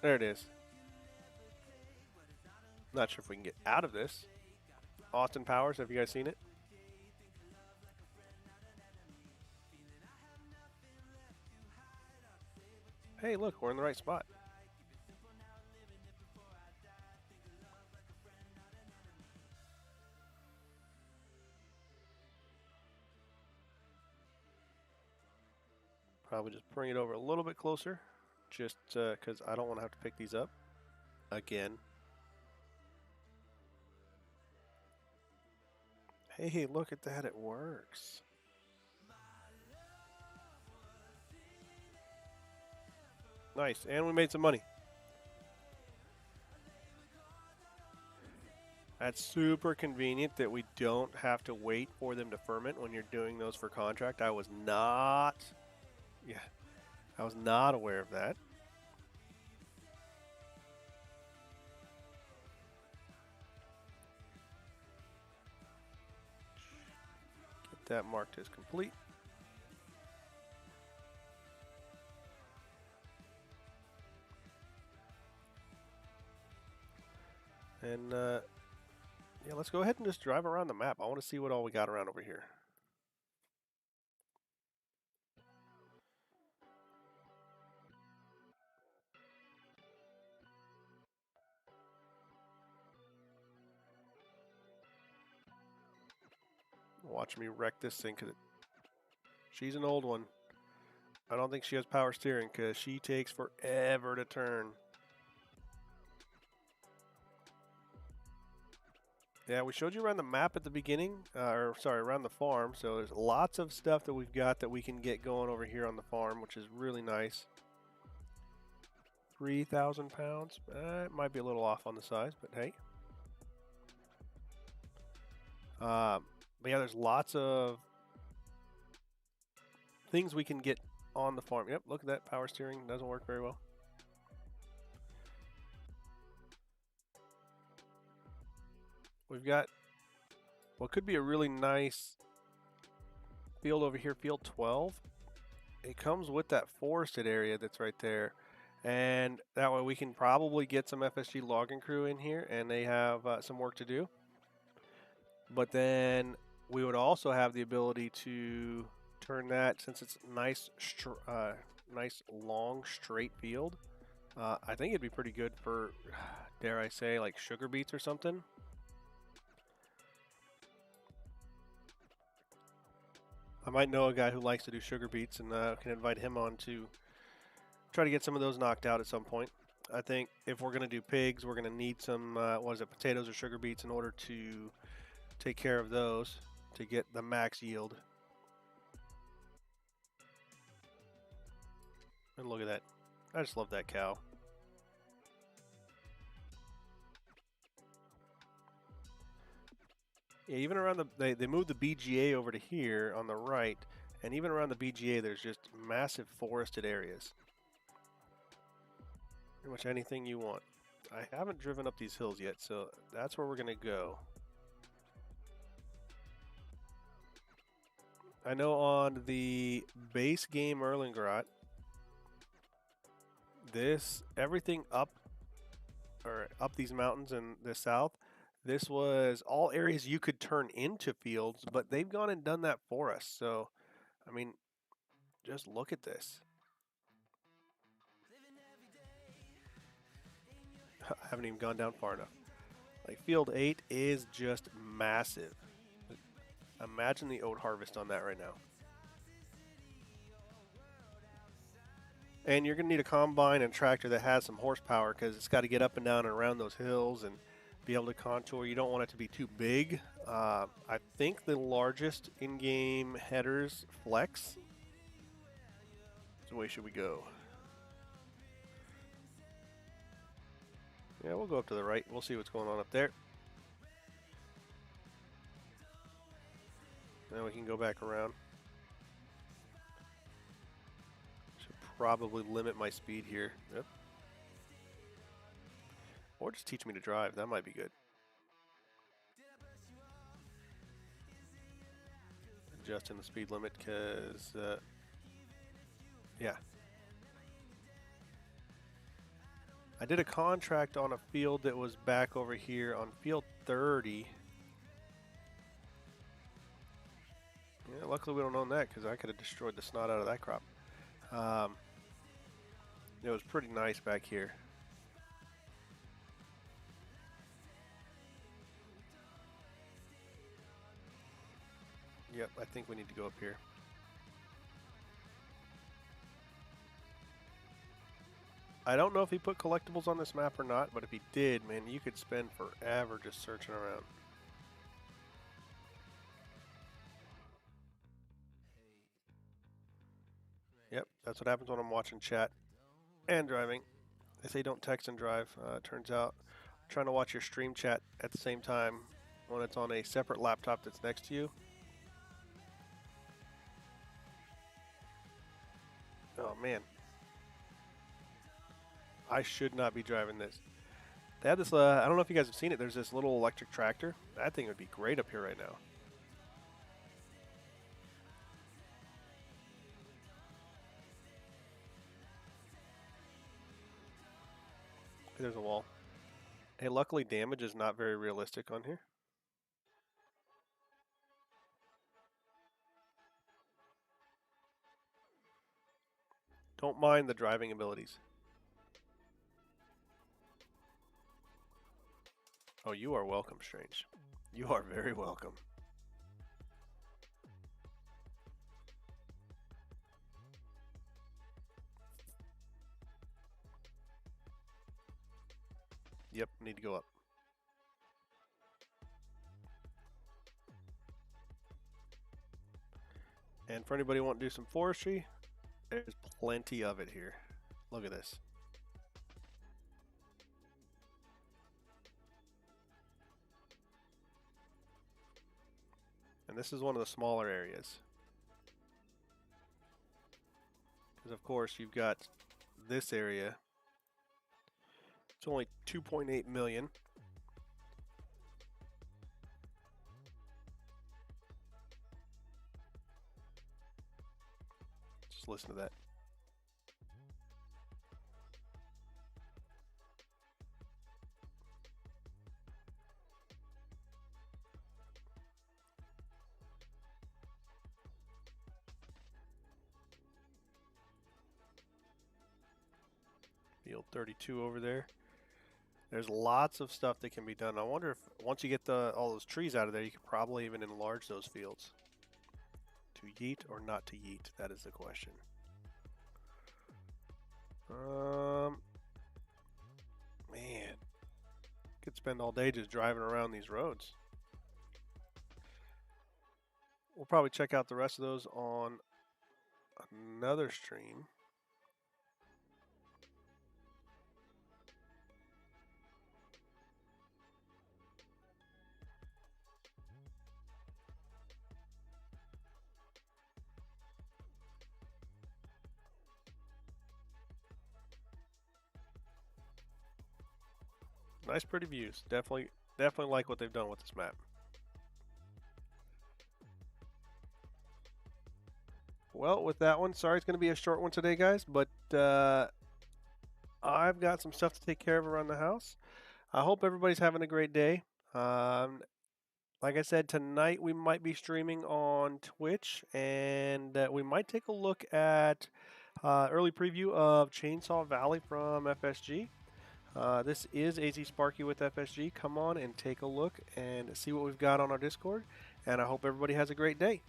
B: There it is. Not sure if we can get out of this. Austin Powers, have you guys seen it? Hey, look, we're in the right spot. Probably just bring it over a little bit closer, just because I don't want to have to pick these up again. Hey, look at that, it works. Nice, and we made some money. That's super convenient that we don't have to wait for them to ferment when you're doing those for contract. I was not aware of that. Get that marked as complete. And yeah, let's go ahead and just drive around the map. I want to see what all we got around over here. Watch me wreck this thing because she's an old one. I don't think she has power steering because she takes forever to turn. Yeah, we showed you around the map at the beginning, or sorry, around the farm. So there's lots of stuff that we've got that we can get going over here on the farm, which is really nice. 3,000 pounds. It might be a little off on the size, but hey. But yeah, there's lots of things we can get on the farm. Yep, look at that. Power steering doesn't work very well. We've got what could be a really nice field over here, field 12. It comes with that forested area that's right there. And that way we can probably get some FSG logging crew in here, and they have some work to do. But then we would also have the ability to turn that, since it's nice, nice long straight field. I think it'd be pretty good for, dare I say, like sugar beets or something. I might know a guy who likes to do sugar beets, and can invite him on to try to get some of those knocked out at some point. I think if we're going to do pigs, we're going to need some, potatoes or sugar beets in order to take care of those to get the max yield. And look at that. I just love that cow. Yeah, even around the, they moved the BGA over to here on the right, and even around the BGA there's just massive forested areas. Pretty much anything you want. I haven't driven up these hills yet, so that's where we're going to go. I know on the base game Erlengrot, everything up these mountains in the south, this was all areas you could turn into fields, but they've gone and done that for us. So, I mean, just look at this. I haven't even gone down far enough. Like, field 8 is just massive. Imagine the oat harvest on that right now. And you're going to need a combine and tractor that has some horsepower because it's got to get up and down and around those hills and be able to contour. You don't want it to be too big. I think the largest in-game headers flex. So way should we go? Yeah, we'll go up to the right. We'll see what's going on up there. Then we can go back around. Probably limit my speed here. Yep. Or just teach me to drive. That might be good. Adjusting the speed limit because, yeah. I did a contract on a field that was back over here on field 30. Yeah, luckily we don't own that because I could have destroyed the snot out of that crop. It was pretty nice back here. Yep, I think we need to go up here. I don't know if he put collectibles on this map or not, but if he did, man, you could spend forever just searching around. Yep, that's what happens when I'm watching chat and driving. They say don't text and drive. Turns out trying to watch your stream chat at the same time when it's on a separate laptop that's next to you. Oh man, I should not be driving this. They have this, I don't know if you guys have seen it, there's this little electric tractor. That thing would be great up here right now. There's a wall. Hey, luckily damage is not very realistic on here. Don't mind the driving abilities. Oh, you are welcome, Strange. You are very welcome. Yep, need to go up. And for anybody who want to do some forestry, there's plenty of it here. Look at this. And this is one of the smaller areas. Because of course you've got this area. It's only 2.8 million. Just listen to that. Field 32 over there. There's lots of stuff that can be done. I wonder if once you get all those trees out of there, you could probably even enlarge those fields. To yeet or not to yeet? That is the question. Man, could spend all day just driving around these roads. We'll probably check out the rest of those on another stream. Nice, pretty views. Definitely like what they've done with this map. Well, with that one, sorry it's going to be a short one today, guys, but I've got some stuff to take care of around the house. I hope everybody's having a great day. Like I said, tonight we might be streaming on Twitch, and we might take a look at early preview of Chainsaw Valley from FSG. This is AZSparky with FSG. Come on and take a look and see what we've got on our Discord. And I hope everybody has a great day.